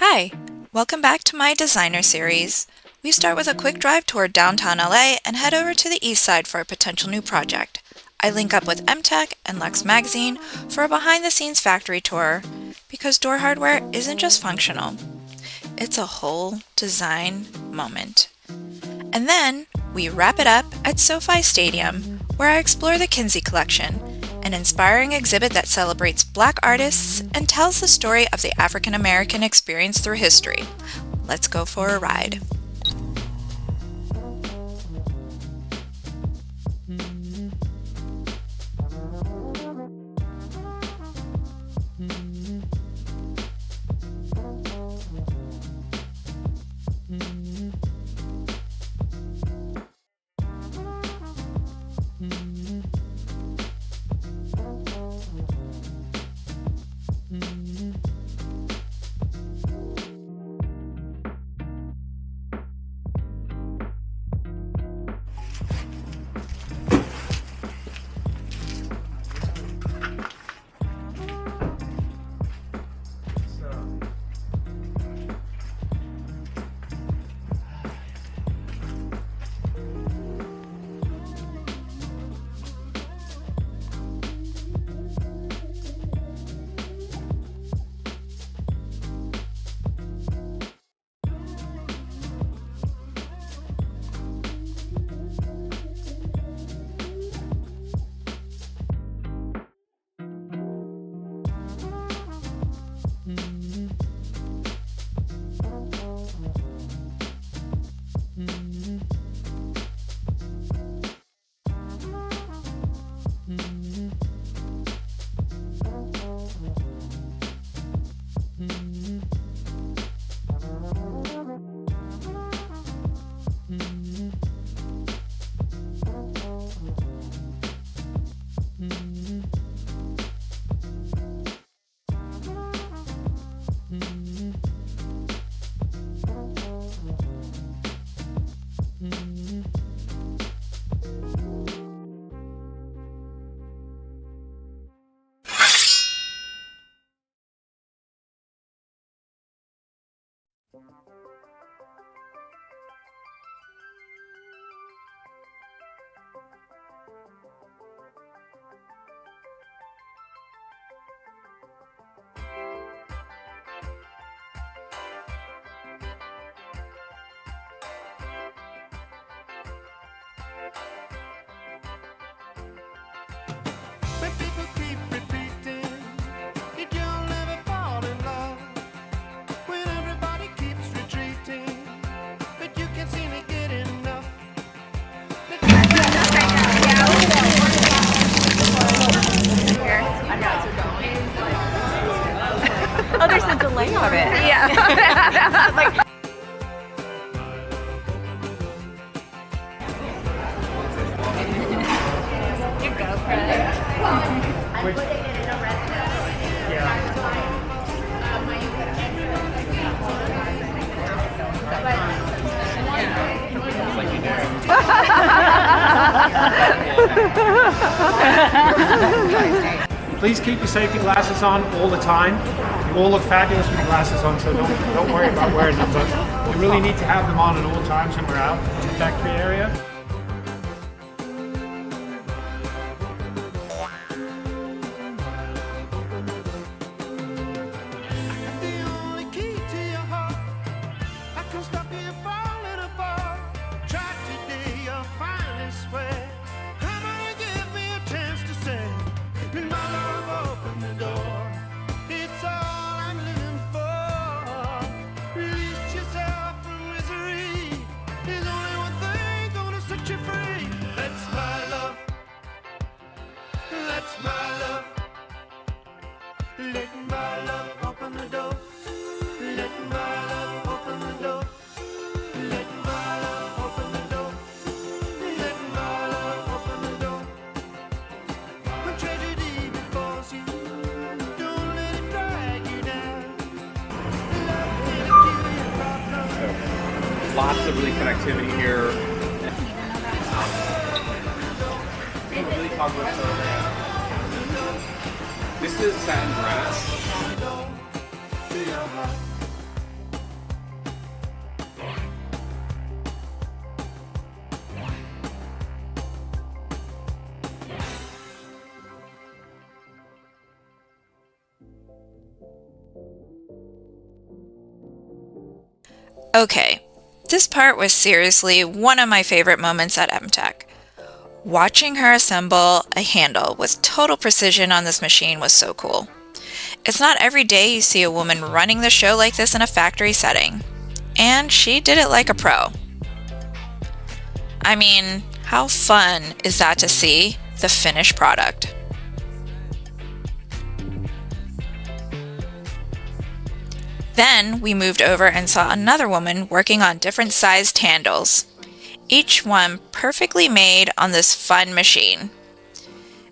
Hi, welcome back to my designer series. We start with a quick drive toward downtown LA and head over to the Eastside for a potential new project. I link up with Emtek and Luxe Magazine for a behind-the-scenes factory tour because door hardware isn't just functional. It's a whole design moment. And then we wrap it up at Sofi Stadium, where I explore the Kinsey Collection, an inspiring exhibit that celebrates Black artists and tells the story of the African American experience through history. Let's go for a ride. When people keep repeating, you'll never fall in love. When everybody keeps retreating, but you can't seem to get enough. Oh, there's a delay on it. Yeah. Like, you go, Fred. Please keep your safety glasses on all the time. You all look fabulous with your glasses on, so don't worry about wearing them. But you really need to have them on at all times when we're out in the factory area. The only key to your heart, I can stop you falling apart. Try today, you'll finally swear. Come on and give me a chance to say, my love, open the door. It's all I'm living for. Release yourself from misery. There's only one thing gonna set you free. That's my love. That's my love. Let my love open the door. Let my love open the door. Let my love open the door. Let my love open the door. When tragedy befalls you, don't let it drag you down. Love can kill your problem. Lots of really connectivity here. Really talk about this is satin grass. To your heart, Okay, this part was seriously one of my favorite moments at Emtek. Watching her assemble a handle with total precision on this machine was so cool. It's not every day you see a woman running the show like this in a factory setting. And she did it like a pro. I mean, how fun is that to see the finished product? Then we moved over and saw another woman working on different sized handles, each one perfectly made on this fun machine.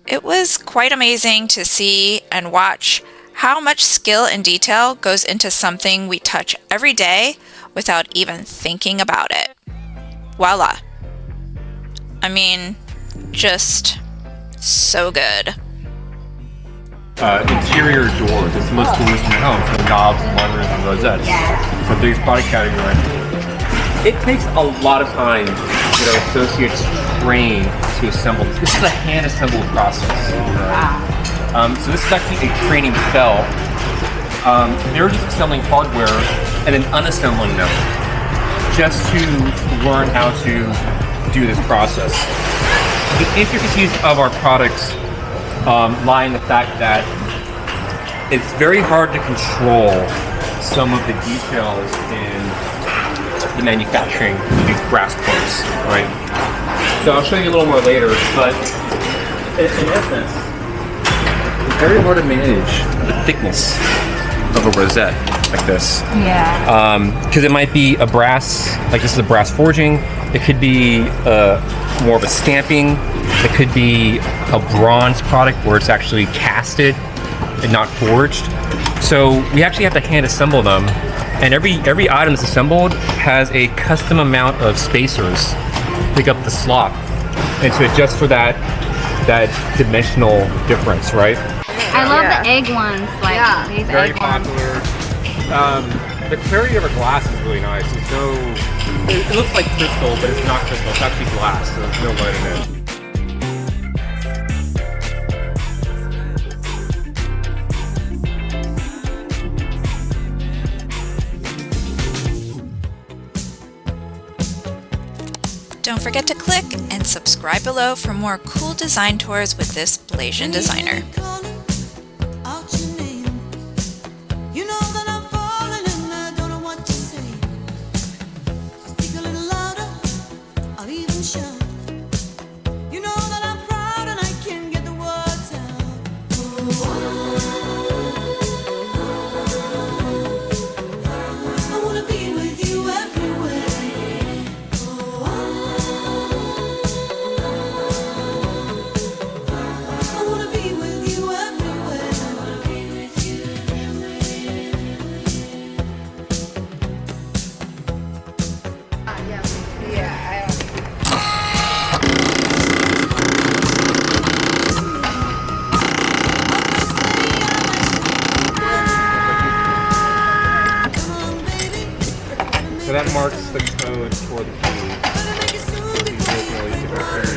It was quite amazing to see and watch how much skill and detail goes into something we touch every day without even thinking about it. Voila. I mean, just so good. Interior doors. It's the most tools in your home. So knobs, levers, and rosettes. It's the biggest product category. It takes a lot of time to get our associates trained to assemble. This is a hand-assembled process. So this is actually a training cell. They're just assembling hardware and then unassembling them just to learn how to do this process. The intricacies of our products lie in the fact that it's very hard to control some of the details in the manufacturing of these brass parts, right? So I'll show you a little more later, but in essence, it's very hard to manage the thickness of a rosette like this. Yeah. Because it might be a brass, like this is a brass forging. It could be more of a stamping. It could be a bronze product where it's actually casted and not forged. So we actually have to hand assemble them. And every item that's assembled has a custom amount of spacers to pick up the slop and to adjust for that dimensional difference, right? I love the egg ones, like these Very egg ones. popular. The clarity of our glass is really nice. It looks like crystal, but it's not crystal. It's actually glass, so there's no light in it. Don't forget to click and subscribe below for more cool design tours with this Blasian designer. So that marks the code for the key. So these are all these different keys.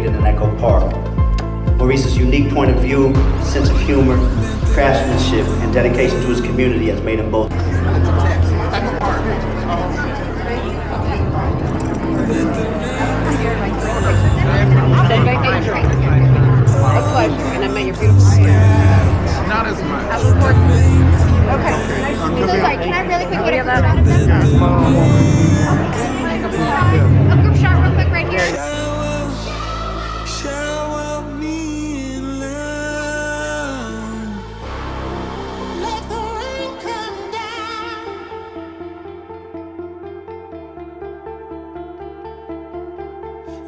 located in Echo Park. Maurice's unique point of view, sense of humor, craftsmanship, and dedication to his community has made him both. Not as much. Okay. So sorry, can I really quick get a group shot real quick right here? Shower me in love. Let the rain come down.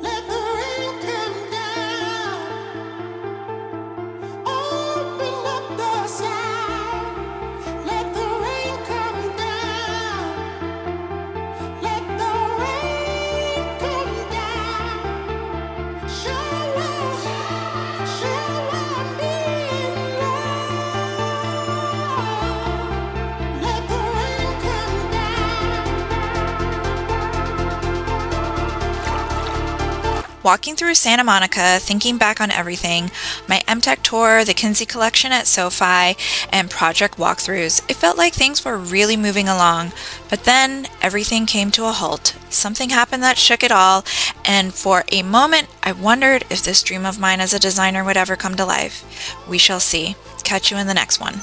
Let the rain come down. Open up the sky. Let the rain come down. Let the rain come down. Shower me in love. Let the rain come down. Walking through Santa Monica, thinking back on everything, my Emtek tour, the Kinsey Collection at Sofi, and project walkthroughs, it felt like things were really moving along. But then everything came to a halt. Something happened that shook it all, and for a moment I wondered if this dream of mine as a designer would ever come to life. We shall see. Catch you in the next one.